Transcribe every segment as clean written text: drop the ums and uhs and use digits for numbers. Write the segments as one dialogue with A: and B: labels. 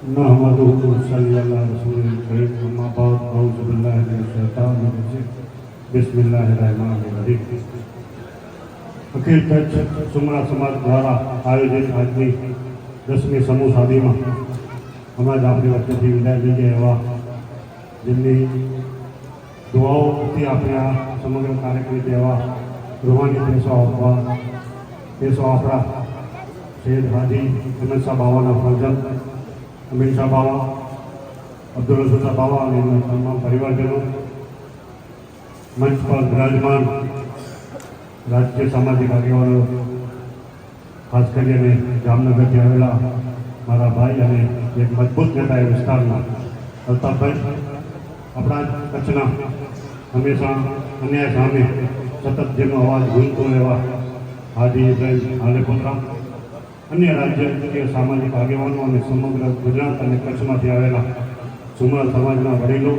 A: नहमदुहु सल्ली अला रसूलिल करीम अम्मा बाद औज़ु बिल्लाहि मिनश शैतानिर रजीम बिस्मिल्लाहिर रहमानिर रहीम। अखिल कच्छ सुमरा समाज द्वारा आयोजित આજની 10મી સમૂહ શાદીમાં હમણાં જ આપણી વચ્ચેથી વિદાય લઈ ગયા એવા જેમની દુઆઓથી આપણે આ સમગ્ર કાર્યક્રમ એવા રૂહાની પેશો આપણા સૈયદ હાજી અહેમદ શાહ બાવાના ફરજંદ અમીન શાહ બાવા, અબ્દુલ રસૂલ શાહ બાવા અને એમના તમામ પરિવારજનો, મંચ પર બિરાજમાન રાજકીય સામાજિક આગેવાનો, ખાસ કરીને જામનગરથી આવેલા મારા ભાઈ અને એક મજબૂત નેતા એ વિસ્તારના અલ્તાફભાઈ, આપણા કચ્છના હંમેશા અન્યાય સામે સતત જેનો અવાજ ગૂંજતો રહેવા હાજી ઇબ્રાહીમ હાલેપુત્રા, અન્ય રાજકીય સામાજિક આગેવાનો અને સમગ્ર ગુજરાત અને કચ્છમાંથી આવેલા સુમરા સમાજના વડીલો,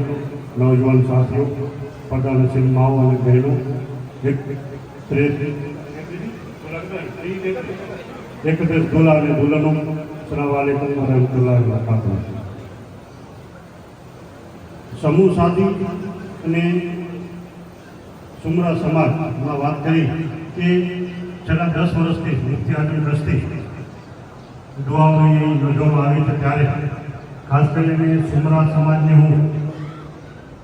A: નવજવાન સાથીઓ, પડદા નસીબ માઓ અને બહેનો, એકત્રીસ દુલ્હા અને દુલ્હનો, અસ્સલામુ અલૈકુમ વરહમતુલ્લાહિ વબરકાતુહુ। સમૂહ શાદી અને સુમરા સમાજમાં વાત કરી કે છેલ્લા 10 વર્ષથી મુફ્તી આઝમ ટ્રસ્ટી દુઆઓ યોજવામાં આવી છે, ત્યારે ખાસ કરીને સુમરા સમાજને હું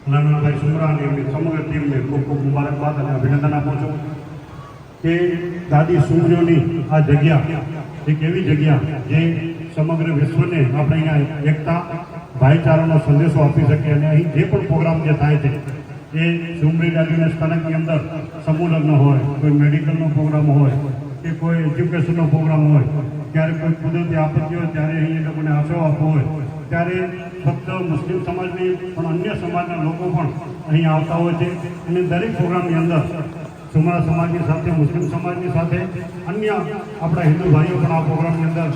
A: નાનાભાઈ સુમરા અને એમની સમગ્ર ટીમને ખૂબ ખૂબ મુબારકબાદ અને અભિનંદન આપું છું કે દાદી સુમરીઓની આ જગ્યા એક એવી જગ્યા જે સમગ્ર વિશ્વને આપણે અહીંયા એકતા ભાઈચારાનો સંદેશો આપી શકીએ અને અહીં જે પણ પ્રોગ્રામ જે થાય છે એ સુમરી દાદીના સ્થાનકની અંદર સમૂહ લગ્ન હોય, કોઈ મેડિકલનો પ્રોગ્રામ હોય કે કોઈ એજ્યુકેશનનો પ્રોગ્રામ હોય, ત્યારે કોઈ કુદરતી આપત્તિ હોય ત્યારે અહીં એ લોકોને આશરો આપવો હોય ત્યારે ફક્ત મુસ્લિમ સમાજની પણ અન્ય સમાજના લોકો પણ અહીં આવતા હોય છે અને દરેક પ્રોગ્રામની અંદર સુમરા સમાજની સાથે, મુસ્લિમ સમાજની સાથે અન્ય આપણા હિન્દુ ભાઈઓ પણ આ પ્રોગ્રામની અંદર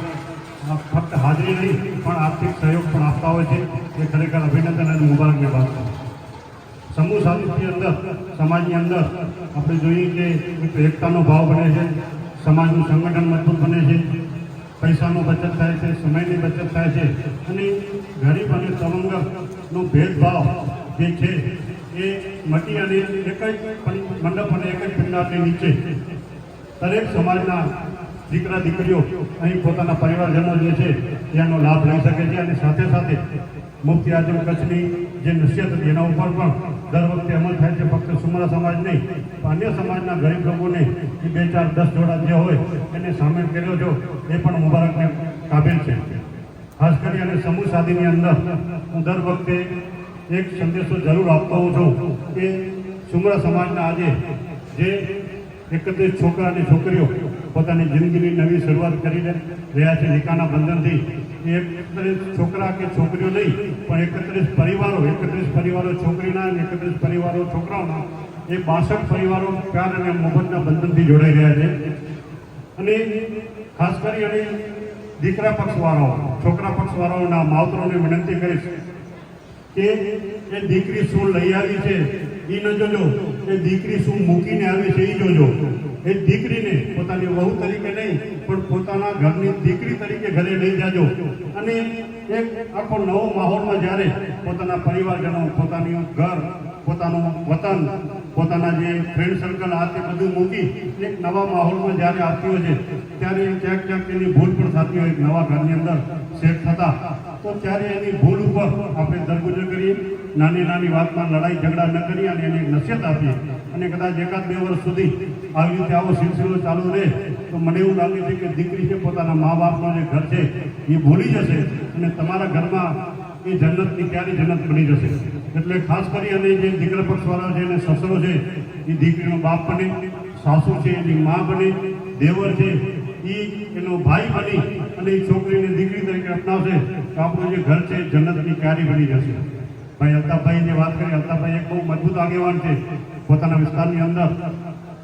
A: ફક્ત હાજરી નહીં પણ આર્થિક સહયોગ પણ આપતા હોય છે। એ ખરેખર અભિનંદન અને મુબારકની વાત છે। સમૂહ શાદીની અંદર સમાજની અંદર આપણે જોઈએ કે એક એકતાનો ભાવ બને છે, સમાજનું સંગઠન મજબૂત બને છે, પૈસાનો બચત થાય છે, સમયની બચત થાય છે અને ગરીબ અને તવંગરનો ભેદભાવ જે છે એ મટી અને એક જ મંડપ અને એક જ પિંડારની નીચે દરેક સમાજના દીકરા દીકરીઓ અહીં પોતાના પરિવારજનો જે છે એનો લાભ લઈ શકે છે અને સાથે સાથે મુફ્તી આઝમ કચ્છની જે નસીહત હતી એના ઉપર પણ દર વખતે અમલ થાય છે। ફક્ત સુમરા સમાજ નહીં પણ અન્ય સમાજના ગરીબ લોકોને એ 2, 4, 10 જોડા જે હોય એને સામેલ કર્યો છો એ પણ મુબારકને કાબિલ છે। ખાસ કરી અને સમૂહ શાદીની અંદર હું દર વખતે એક સંદેશો જરૂર આપતો હોઉં છું કે સુમરા સમાજના આજે જે 31 છોકરા અને છોકરીઓ પોતાની જિંદગીની નવી શરૂઆત કરી રહ્યા છે નિકાહના બંધનથી, એ 31 છોકરા કે છોકરીઓ નહીં પણ 31 પરિવારો છોકરીના અને 31 પરિવારો છોકરાઓના એ 62 પરિવારો પ્યાર અને મોહબ્બતના બંધનથી જોડાઈ રહ્યા છે। અને ખાસ કરી અને દીકરા પક્ષવાળાઓ, છોકરા પક્ષવાળાઓના માવતરોને વિનંતી કરીશ કે એ દીકરી શું લઈ આવી છે એ ન જોજો, એ દીકરી શું મૂકીને આવી છે એ જોજો। એ દીકરીને પોતાની વહુ તરીકે નહીં પણ પોતાના ઘરની દીકરી તરીકે ઘરે લઈ જાજો અને એક આખો નવો માહોલમાં જ્યારે પોતાના પરિવારજનો, પોતાની ઘર, પોતાનું વતન, પોતાના જે ફ્રેન્ડ સર્કલ આ તે બધું મૂકી એક નવા માહોલમાં જ્યારે આવતી હોય છે ત્યારે ક્યાંક ક્યાંક એની ભૂલ પણ થતી હોય નવા ઘરની અંદર સેટ થતા, તો ત્યારે એની ભૂલ ઉપર આપણે દરગુજર કરીએ, નાની નાની વાતમાં લડાઈ ઝઘડા ન કરીએ અને એને નસીહત આપીએ અને કદાચ 1-2 વર્ષ સુધી આવી રીતે આવો સિલસિલો ચાલુ રહે તો મને એવું લાગે છે કે દીકરી છે પોતાના મા બાપનું જે ઘર છે એ ભૂલી જશે અને તમારા ઘરમાં એ જન્નતની ક્યારેય જન્નત બની જશે। એટલે ખાસ કરી અને જે દીકરા પક્ષવાળા છે અને સસરો છે એ દીકરીનો બાપ બને, સાસુ છે એની મા બને, દેવર છે એ એનો ભાઈ બની અને એ છોકરીને દીકરી તરીકે અપનાવશે તો આપણું જે ઘર છે જન્નતની ક્યારી બની જશે। ભાઈ અલ્તાફભાઈ જે વાત કરી, અલ્તાફભાઈ એક બહુ મજબૂત આગેવાન છે પોતાના વિસ્તારની અંદર,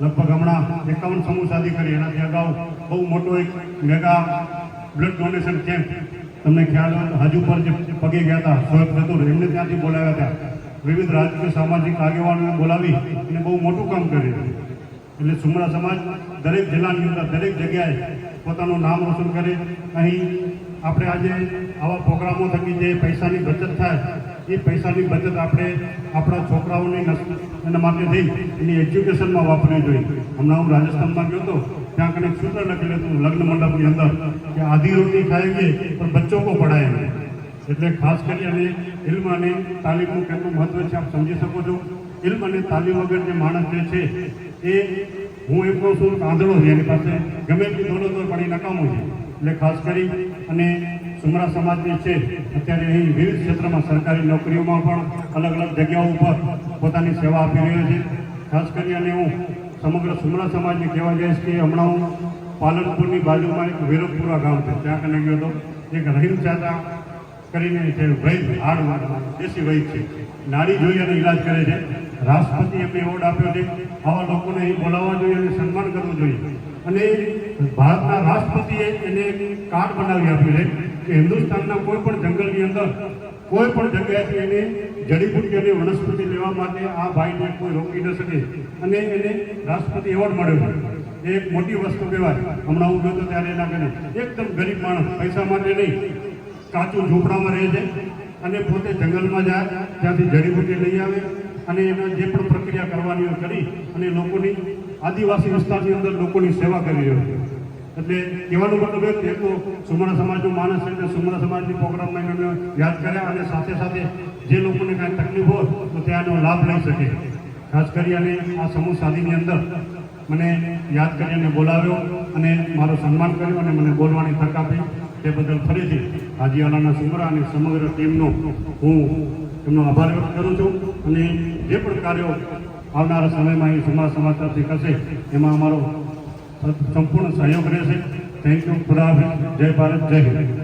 A: લગભગ હમણાં 51 સમૂહ શાદી કરી, એનાથી અગાઉ બહુ મોટો એક મેગા બ્લડ ડોનેશન કેમ્પ તમને ખ્યાલ હોય હાજુ પર જે પગે ગયા હતા શોએબ ખતૂર, એમને ત્યાંથી બોલાવ્યા હતા, વિવિધ રાજકીય સામાજિક આગેવાનોને બોલાવી અને બહુ મોટું કામ કર્યું। એટલે સુમરા સમાજ દરેક જિલ્લાની અંદર દરેક જગ્યાએ પોતાનું નામ રોશન કરે, અહીં આપણે આજે આવા પ્રોગ્રામો થકી જે પૈસાની બચત થાય એ પૈસાની બચત આપણે આપણા છોકરાઓની એના માટે થઈ એની એજ્યુકેશનમાં વાપરવી જોઈએ. હમણાં હું રાજસ્થાનમાં ગયો હતો, ત્યાં કને સૂત્ર લખેલું હતું લગ્ન મંડપની અંદર કે આધી રોટી ખાएंगे પણ બચ્ચો કો પઢાएंगे. એટલે ખાસ કરી અને ઇલ્મ અને તાલીમનું કેટલું મહત્વ છે આપ સમજી શકો છો. ઇલ્મ અને તાલીમ વગર જે માણસ જે છે એ હું એમ કહું છું આંધળો છે, એની પાસે ગમે તે દોલત હોય પણ એ નકામું છે. એટલે ખાસ કરી અને સુમરા સમાજ જે છે અત્યારે અહીં વિવિધ ક્ષેત્રમાં સરકારી નોકરીઓમાં પણ અલગ અલગ જગ્યાઓ ઉપર પોતાની સેવા આપી રહ્યો છે. ખાસ કરી અને હું સમગ્ર સુમરા સમાજને કહેવા જઈશ કે હમણાં હું પાલનપુરની બાજુમાં એક વિરપુરા ગામ છે, ત્યાં કને ગયો હતો. એક રહીમ ચાચા કરીને છે વૈદ હાડ દેશી વૈદ છે, નાડી જોઈ અને ઇલાજ કરે છે. રાષ્ટ્રપતિ એમને એવોર્ડ આપ્યો છે. આવા લોકોને અહીં બોલાવવા જોઈએ અને સન્માન કરવું જોઈએ. અને ભારતના રાષ્ટ્રપતિએ એને કાર્ડ બનાવી આપ્યું છે કે હિન્દુસ્તાનના કોઈ પણ જંગલની અંદર કોઈ પણ જગ્યાએથી એને જડીબુટી અને વનસ્પતિ લેવા માટે આ ભાઈને કોઈ રોકી ન શકે અને એને રાષ્ટ્રપતિ એવોર્ડ મળ્યો છે. એ એક મોટી વસ્તુ કહેવાય. હમણાં હું ગયો હતો ત્યારે એના ઘરે એકદમ ગરીબ માણસ, પૈસા માટે નહીં, કાચું ઝૂંપડામાં રહે છે અને પોતે જંગલમાં જાય, ત્યાંથી જડીબુટી લઈ આવે અને એને જે પણ પ્રક્રિયા કરવાની હોય કરી અને લોકોની આદિવાસી વિસ્તારની અંદર લોકોની સેવા કરી રહ્યો છે. એટલે કહેવાનું મતલબ એ કે તો સુમરા સમાજનો માણસ છે એટલે સુમરા સમાજની પ્રોગ્રામમાં એને યાદ કર્યા અને સાથે સાથે જે લોકોને કાંઈ તકલીફ હોય તો ત્યાંનો લાભ લઈ શકે. ખાસ કરી અને આ સમૂહ સાદીની અંદર મને યાદ કરી અને બોલાવ્યો અને મારું સન્માન કર્યું અને મને બોલવાની તક આપી. તે બદલ ફરીથી હાજી આલાના સુમરા અને સમગ્ર ટીમનો હું એમનો આભાર વ્યક્ત કરું છું. અને જે પણ કાર્યો આવનારા સમયમાં એ સુમરા સમાજ તરફથી કરશે એમાં અમારો સંપૂર્ણ સહયોગ રહેશે. Thank you. ખુદા હાફિઝ. જય ભારત, જય હિન્દ.